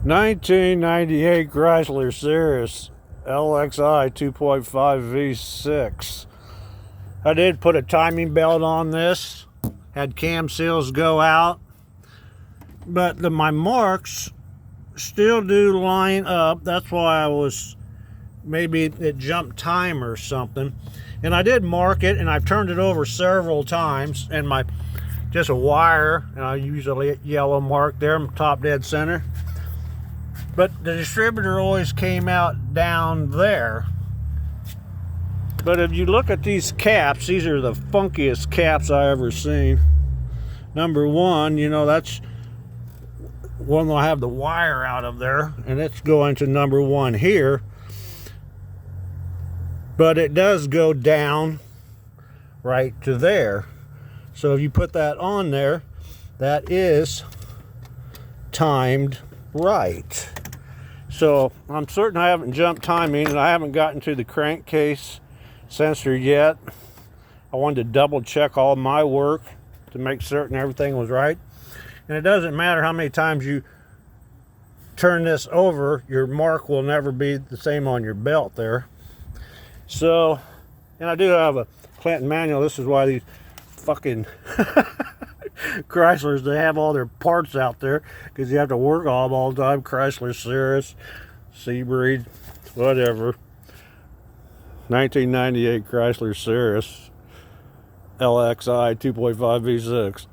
1998 Chrysler Cirrus LXI 2.5 V6. I did put a timing belt on this, had cam seals go out, but my marks still do line up. That's why I was, maybe it jumped time or something. And I did mark it, and I've turned it over several times, and just a wire, and I use a yellow mark there, top dead center. But the distributor always came out down there. But if you look at these caps, these are the funkiest caps I ever seen. Number one, you know, that's one will have the wire out of there, and it's going to number one here. But it does go down right to there. So if you put that on there, that is timed right. So I'm certain I haven't jumped timing, and I haven't gotten to the crankcase sensor yet. I wanted to double check all my work to make certain everything was right. And it doesn't matter how many times you turn this over, your mark will never be the same on your belt there. So, and I do have a Clinton manual. This is why these fucking Chryslers, they have all their parts out there, because you have to work on them all the time. Chrysler Cirrus, Seabreed, whatever. 1998 Chrysler Cirrus LXI 2.5 V6.